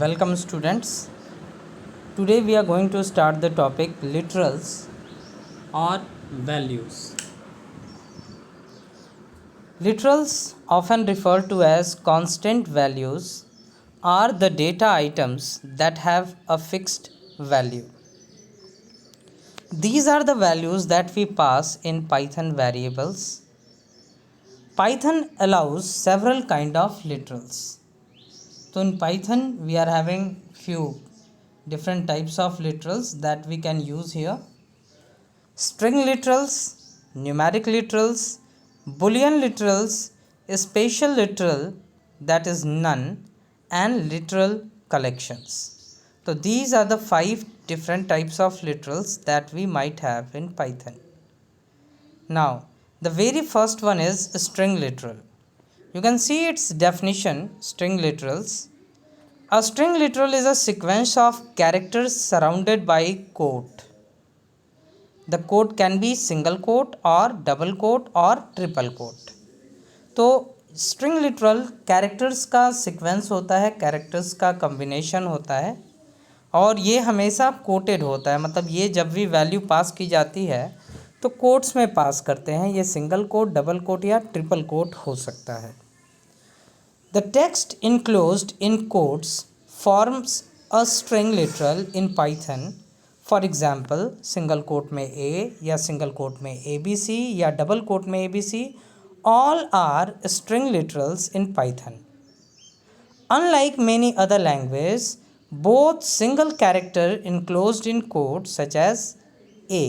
Welcome students. Today we are going to start the topic literals or values. Literals, often referred to as constant values, are the data items that have a fixed value. These are the values that we pass in Python variables. Python allows several kind of literals. So in Python we are having few different types of literals that we can use here. String literals, numeric literals, boolean literals, spatial literal, that is none, and literal collections. So these are the 5 different types of literals that we might have in Python. Now the very first one is string literal. You can see its definition. String literals. A string literal is a sequence of characters surrounded by a quote. The quote can be single quote or double quote और triple quote. तो string literal characters का sequence होता है, characters का combination होता है और ये हमेशा कोटेड होता है. मतलब ये जब भी वैल्यू पास की जाती है तो कोट्स में पास करते हैं. ये सिंगल कोट, डबल कोट या ट्रिपल कोट हो सकता है. The text enclosed in quotes forms a string literal in Python. For example, single quote में a या single quote में abc या double quote में abc, all are string literals in Python. Unlike many other languages, both single character enclosed in quotes such as a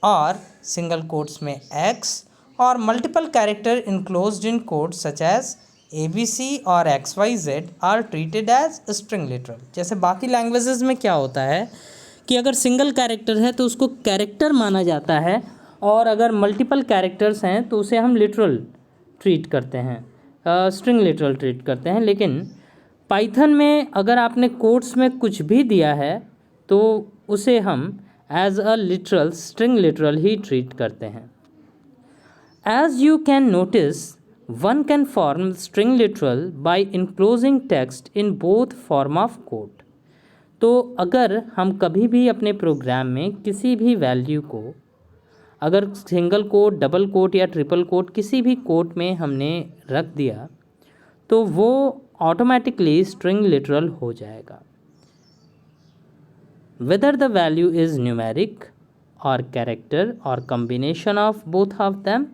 or single quotes में x और multiple character enclosed in quotes such as abc और xyz are treated as string literal. जैसे बाकी languages में क्या होता है कि अगर सिंगल कैरेक्टर है तो उसको कैरेक्टर माना जाता है और अगर मल्टीपल कैरेक्टर्स हैं तो उसे हम लिटरल ट्रीट करते हैं, स्ट्रिंग लिटरल ट्रीट करते हैं. लेकिन पाइथन में अगर आपने कोट्स में कुछ भी दिया है तो उसे हम as a literal string literal ही ट्रीट करते हैं. As you can notice, one can form string literal by enclosing text in both form of quote. तो अगर हम कभी भी अपने प्रोग्राम में किसी भी वैल्यू को अगर सिंगल कोट, डबल कोट या ट्रिपल कोट किसी भी कोट में हमने रख दिया तो वो ऑटोमेटिकली स्ट्रिंग लिटरल हो जाएगा. Whether the value is numeric और कैरेक्टर और combination of both of them,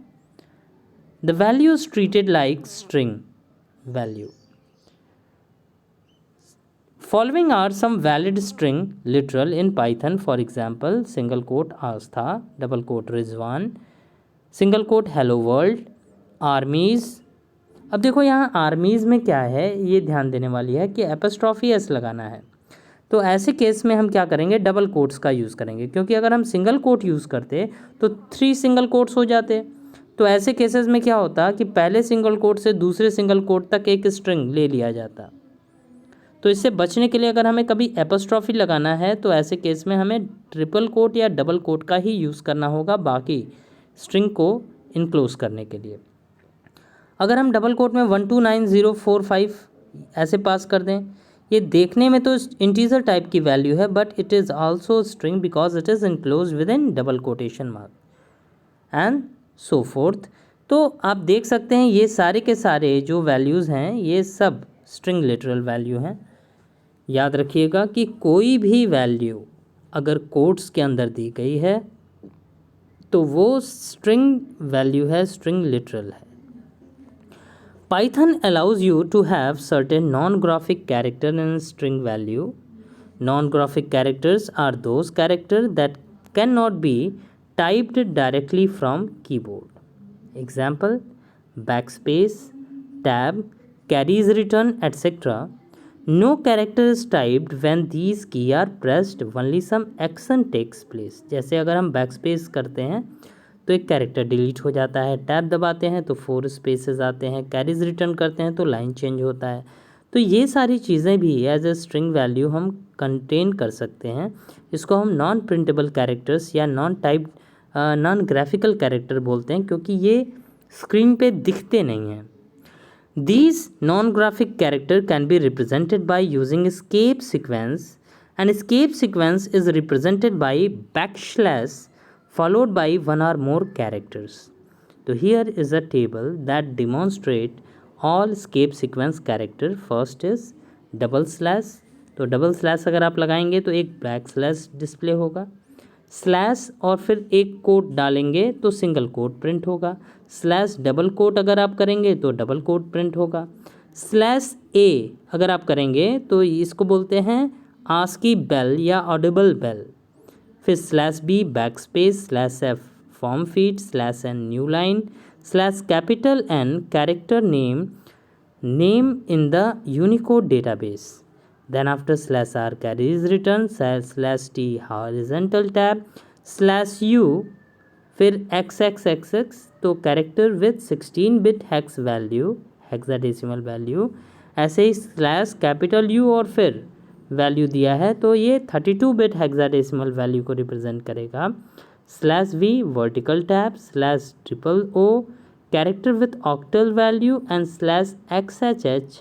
the value is treated like string value. Following are some valid string literal in Python. For example, single quote Astha, double quote Rizwan, single quote Hello World, armies. अब देखो यहाँ armies में क्या है, ये ध्यान देने वाली है कि एपोस्ट्रॉफी एस लगाना है. तो ऐसे केस में हम क्या करेंगे, डबल कोट्स का यूज़ करेंगे, क्योंकि अगर हम सिंगल कोट यूज़ करते तो 3 सिंगल कोट्स हो जाते. तो ऐसे केसेस में क्या होता कि पहले सिंगल कोट से दूसरे सिंगल कोट तक एक स्ट्रिंग ले लिया जाता. तो इससे बचने के लिए अगर हमें कभी एपोस्ट्रॉफी लगाना है तो ऐसे केस में हमें ट्रिपल कोट या डबल कोट का ही यूज़ करना होगा बाकी स्ट्रिंग को इनक्लोज करने के लिए. अगर हम डबल कोट में 129045 ऐसे पास कर दें, ये देखने में तो इंटीजर टाइप की वैल्यू है but it is also string because it is enclose with in double quotation mark and so fourth. तो आप देख सकते हैं ये सारे के सारे जो वैल्यूज़ हैं ये सब स्ट्रिंग लिटरल वैल्यू हैं. याद रखिएगा कि कोई भी वैल्यू अगर कोट्स के अंदर दी गई है तो वो स्ट्रिंग वैल्यू है, स्ट्रिंग लिटरल है. Python allows you to have certain non graphic character in string value. Non graphic characters are those character that can not be typed directly from keyboard. Example, backspace, tab, carries return, etc. No character is typed when these key are pressed, only some action takes place. जैसे अगर हम backspace करते हैं तो एक character delete हो जाता है, टैब दबाते हैं तो 4 स्पेसेस आते हैं, कैरीज रिटर्न करते हैं तो लाइन चेंज होता है. तो ये सारी चीज़ें भी एज ए स्ट्रिंग वैल्यू हम कंटेन कर सकते हैं. इसको हम नॉन प्रिंटेबल कैरेक्टर्स या नॉन ग्राफिकल कैरेक्टर बोलते हैं क्योंकि ये स्क्रीन पे दिखते नहीं हैं. These non-graphic character can be represented by using escape sequence, and escape sequence is represented by backslash followed by one or more characters. So here is a table that demonstrate all escape sequence character. First is double slash, तो double slash अगर आप लगाएंगे तो एक back slash display होगा, slash और फिर एक कोट डालेंगे तो सिंगल कोट प्रिंट होगा, स्लैश डबल कोट अगर आप करेंगे तो डबल कोट प्रिंट होगा, स्लैश ए अगर आप करेंगे तो इसको बोलते हैं आस्की बेल या ऑडिबल बेल, फिर slash b back space, slash f form feed, slash n new line, slash capital N character name in the Unicode database. Then after slash r carry is returned, slash t horizontal tab, slash u फिर xxxx, तो character with 16 bit hex value, hexadecimal value, ऐसे ही slash capital you और फिर value दिया है तो ये 32 bit hexadecimal value को रिप्रेजेंट करेगा, slash v vertical tab, slash triple o character with octal value and slash XHH,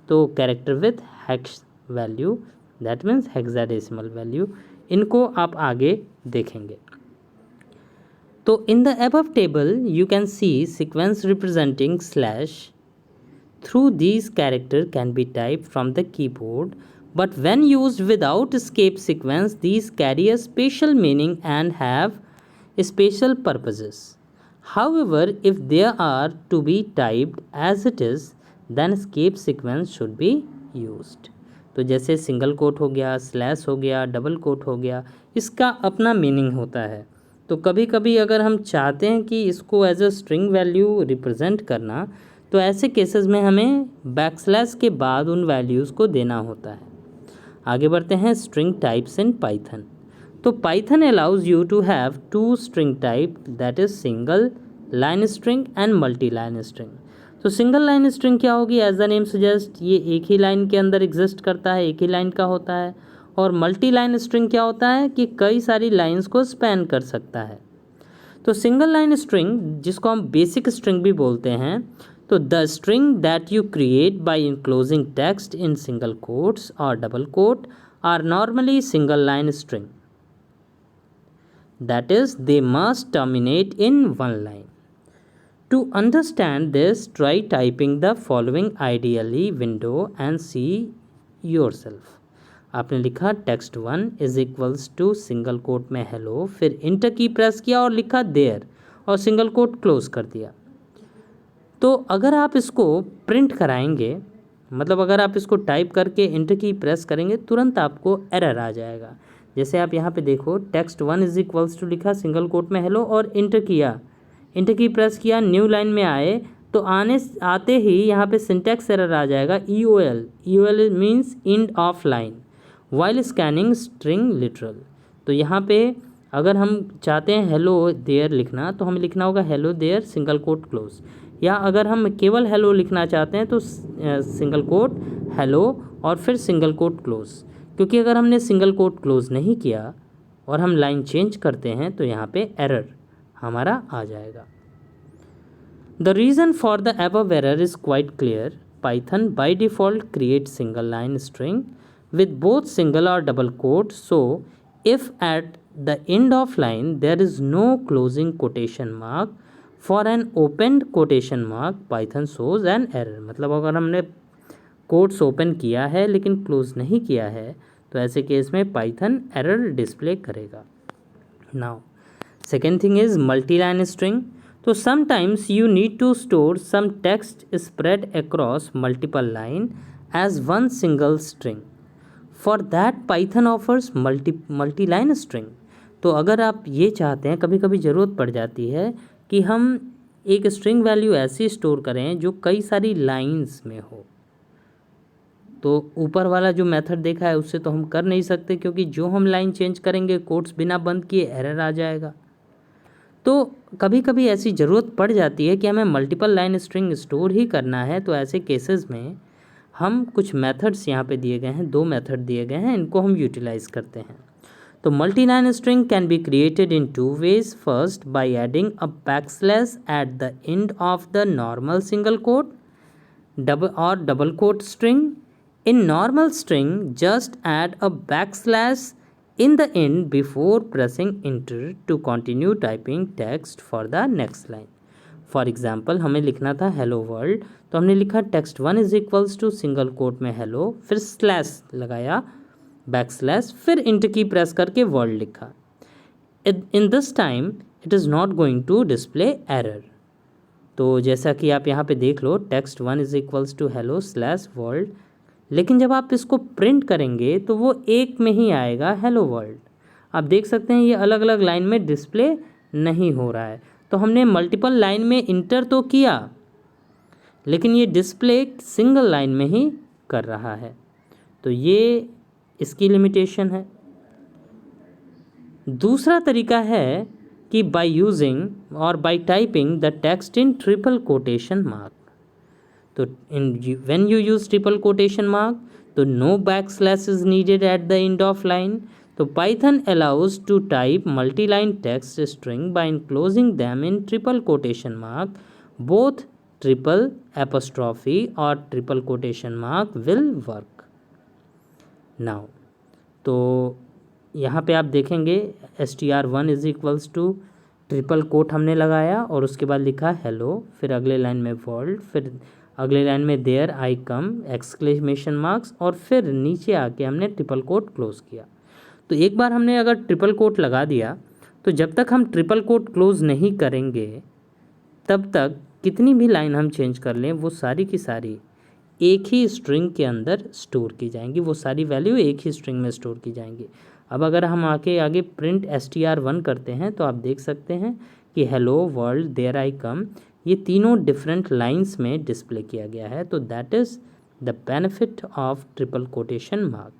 तो character with hex value, that means hexadecimal value. इनको आप आगे देखेंगे। तो in the above table you can see sequence representing slash through these character can be type from the keyboard, but when used without escape sequence these carry a special meaning and have special purposes. However, if they are to be typed as it is, then escape sequence should be used. तो जैसे single quote हो गया, slash हो गया, double coat हो गया, इसका अपना मीनिंग होता है। तो कभी कभी अगर हम चाहते हैं कि इसको as a string value represent करना, तो ऐसे केसेस में हमें बैकस्लैश के बाद उन वैल्यूज़ को देना होता है। आगे बढ़ते हैं स्ट्रिंग टाइप्स इन पाइथन। तो Python allows you to have two string type, that is single line string and multi line string. तो सिंगल लाइन स्ट्रिंग क्या होगी, एज द नेम सजेस्ट ये एक ही लाइन के अंदर एग्जिस्ट करता है, एक ही लाइन का होता है। और मल्टी लाइन स्ट्रिंग क्या होता है कि कई सारी लाइंस को स्पैन कर सकता है। तो सिंगल लाइन स्ट्रिंग जिसको हम बेसिक स्ट्रिंग भी बोलते हैं, तो the string that you create by enclosing text in single quotes और double quote are normally single line string, that is they must terminate in one line. To understand this, try typing the following ideally window and see yourself. आपने लिखा text 1 is equals to single quote में hello, फिर enter की press किया और लिखा there और single quote close कर दिया। तो अगर आप इसको प्रिंट कराएंगे, मतलब अगर आप इसको टाइप करके इंटर की प्रेस करेंगे, तुरंत आपको एरर आ जाएगा। जैसे आप यहाँ पे देखो टेक्स्ट 1 इज इक्वल्स टू लिखा, सिंगल कोट में हेलो और इंटर किया, इंटर की प्रेस किया, न्यू लाइन में आए तो आते ही यहाँ पे सिंटैक्स एरर आ जाएगा, EOL means and of line while scanning string literal. तो यहाँ पे अगर हम चाहते हैं हेलो देयर लिखना तो हमें लिखना होगा hello there single quote close, या अगर हम केवल हेलो लिखना चाहते हैं तो सिंगल कोट हेलो और फिर सिंगल कोट क्लोज। क्योंकि अगर हमने सिंगल कोट क्लोज नहीं किया और हम लाइन चेंज करते हैं तो यहाँ पे एरर हमारा आ जाएगा। The reason for the above error is quite clear. Python by default create single line string with both single or double quote, so if at the end of line there is no closing quotation mark for an opened quotation mark, Python shows an error। मतलब अगर हमने quotes open किया है लेकिन close नहीं किया है तो ऐसे केस में पाइथन एरर डिस्प्ले करेगा। Now second thing is multi line string. तो sometimes you need to store some text spread across multiple line as one single string, for that Python offers multi line string. तो अगर आप ये चाहते हैं, कभी कभी ज़रूरत पड़ जाती है कि हम एक स्ट्रिंग वैल्यू ऐसी स्टोर करें जो कई सारी लाइंस में हो, तो ऊपर वाला जो मेथड देखा है उससे तो हम कर नहीं सकते, क्योंकि जो हम लाइन चेंज करेंगे कोट्स बिना बंद किए एरर आ जाएगा। तो कभी कभी ऐसी ज़रूरत पड़ जाती है कि हमें मल्टीपल लाइन स्ट्रिंग स्टोर ही करना है, तो ऐसे केसेस में हम कुछ मेथड्स यहाँ पे दिए गए हैं, 2 मेथड दिए गए हैं, इनको हम यूटिलाइज करते हैं। तो multi line string can be created in 2 ways। First by adding a backslash eight the end of the normal single quote, double quote string. In normal string, just add a backslash in the end before pressing enter to continue typing text for the next line. For example हमें लिखना था hello world, तो हमने लिखा text 1 is equals to single quote में hello, फिर slash लगाया backslash, फिर इंटर की प्रेस करके वर्ल्ड लिखा. In this time it is not going to display error. तो जैसा कि आप यहाँ पे देख लो text 1 is equals to hello slash world, लेकिन जब आप इसको प्रिंट करेंगे तो वो एक में ही आएगा हेलो वर्ल्ड. आप देख सकते हैं ये अलग अलग लाइन में डिस्प्ले नहीं हो रहा है. तो हमने मल्टीपल लाइन में इंटर तो किया लेकिन ये डिस्प्ले सिंगल लाइन में ही कर रहा है. तो ये इसकी लिमिटेशन है. दूसरा तरीका है कि बाय यूजिंग और by typing the text in triple quotation mark. तो when you use triple quotation mark तो no backslash is needed at the end of line. तो Python allows to type multi-line text string by enclosing them in triple quotation mark. Both triple apostrophe or triple quotation mark will work. Now, तो यहाँ पे आप देखेंगे str1 is equals to triple quote हमने लगाया और उसके बाद लिखा हेलो, फिर अगले लाइन में वर्ल्ड, फिर अगले लाइन में there I come exclamation marks, और फिर नीचे आके हमने ट्रिपल कोट क्लोज किया. तो एक बार हमने अगर ट्रिपल कोट लगा दिया तो जब तक हम ट्रिपल कोट क्लोज नहीं करेंगे तब तक कितनी भी लाइन हम चेंज कर लें वो सारी की सारी एक ही स्ट्रिंग के अंदर स्टोर की जाएंगी, वो सारी वैल्यू एक ही स्ट्रिंग में स्टोर की जाएंगी. अब अगर हम आगे प्रिंट str1 करते हैं तो आप देख सकते हैं कि हेलो वर्ल्ड देयर आई कम ये तीनों डिफरेंट लाइंस में डिस्प्ले किया गया है. तो that is the benefit of triple quotation mark.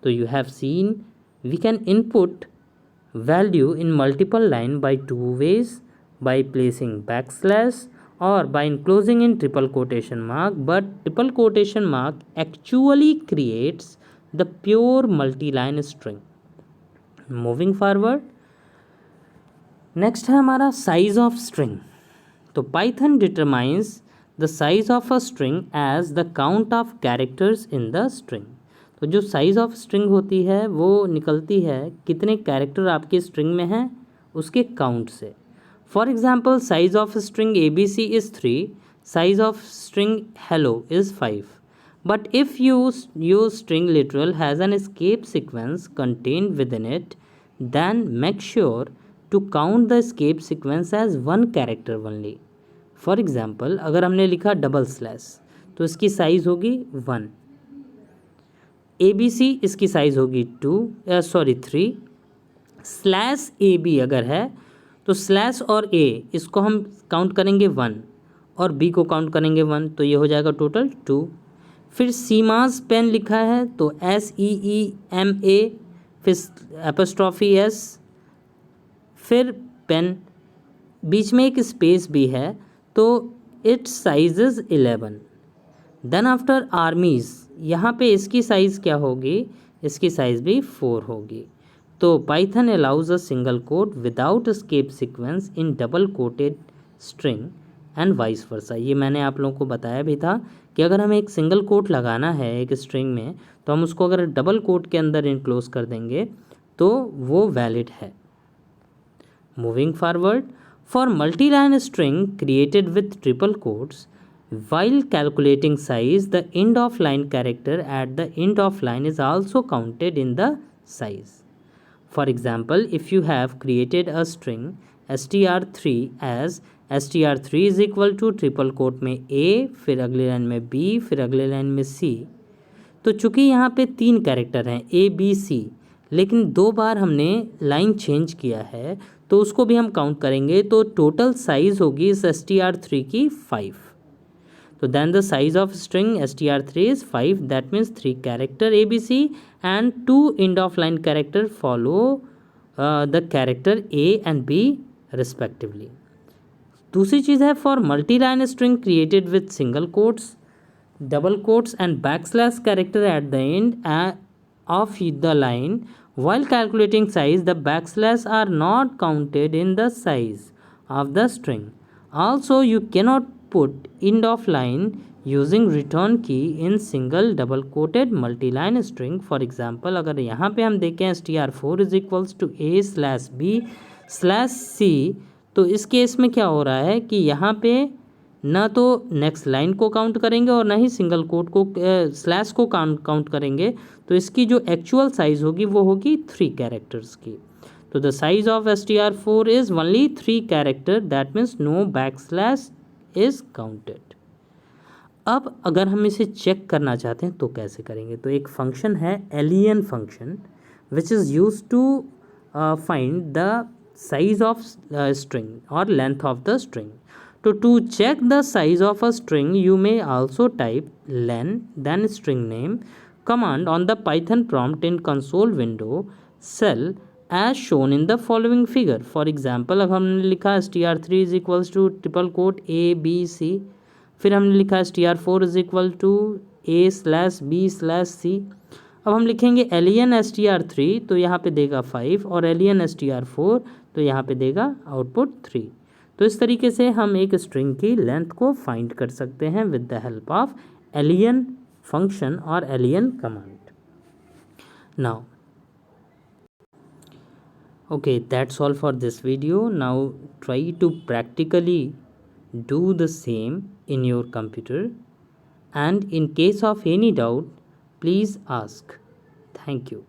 तो you have seen we can input value in multiple line by two ways, by placing backslash or by enclosing in triple quotation mark, but triple quotation mark actually creates the pure multi-line string. Moving forward, next है हमारा size of string. तो Python determines the size of a string as the count of characters in the string. तो जो size of string होती है वो निकलती है कितने कैरेक्टर आपके स्ट्रिंग में हैं उसके काउंट से. For example size of string ABC is 3, size of string hello is 5. But if your string literal has an escape sequence contained within it, then make sure to count the escape sequence as one character only. For example अगर हमने लिखा double slash तो इसकी size होगी 1. ABC इसकी size होगी 3. Slash AB अगर है तो स्लैश और A इसको हम काउंट करेंगे 1 और B को काउंट करेंगे 1, तो ये हो जाएगा टोटल 2. फिर सीमास पेन लिखा है तो SEEMA, फिर एपोस्ट्रॉफी S, फिर पेन, बीच में एक स्पेस भी है तो its size is 11. Then after armies यहाँ पे इसकी साइज़ क्या होगी, इसकी साइज़ भी 4 होगी. तो Python allows a single quote without escape sequence in double coated string and vice versa. ये मैंने आप लोगों को बताया भी था कि अगर हमें एक सिंगल कोट लगाना है एक स्ट्रिंग में तो हम उसको अगर डबल कोट के अंदर इनक्लोज कर देंगे तो वो वैलिड है. Moving forward, for multi line string created with triple quotes, while calculating size, the end of line character at the end of line is also counted in the size. For example, if you have created a string str3 as str3 is equal to triple quote में A, फिर अगले line में B, फिर अगले line में C, तो चूँकि यहाँ पे 3 कैरेक्टर हैं A B C, लेकिन 2 बार हमने लाइन चेंज किया है तो उसको भी हम काउंट करेंगे तो टोटल साइज़ होगी इस str3 की 5. So then the size of string str3 is 5. That means 3 character ABC and 2 end of line character follow the character A and B respectively. दूसरी चीज़ है for multi line string created with single quotes, double quotes and backslash character at the end of the line. While calculating size, the backslash are not counted in the size of the string. Also, you cannot put end of line using return key in single double quoted multiline string. For example अगर यहाँ पे हम देखें str4 is equals to a/b/c, तो इस case में क्या हो रहा है कि यहाँ पे ना तो नेक्स्ट लाइन को काउंट करेंगे और ना ही सिंगल कोट को स्लैश को काउंट करेंगे, तो इसकी जो एक्चुअल साइज होगी वो होगी 3 कैरेक्टर्स की। तो the size of str4 is only 3 character, that means no backslash is counted. अब अगर हम इसे चेक करना चाहते हैं तो कैसे करेंगे, तो एक फंक्शन है len function which is use to find the size of string or length of the string. To check the size of a string, you may also type len then string name command on the Python prompt in console window cell as shown in the following figure. For example, अब हमने लिखा str3 is equals to triple quote a/b/c, फिर हमने लिखा str4 is equal to a/b/c। अब हम लिखेंगे alien str3 तो यहाँ पे देगा 5 और एलियन str4 तो यहाँ पे देगा आउटपुट 3। तो इस तरीके से हम एक स्ट्रिंग की लेंथ को फाइंड कर सकते हैं with the help of alien function और alien command. Now okay, that's all for this video. Now try to practically do the same in your computer, and in case of any doubt please ask. Thank you.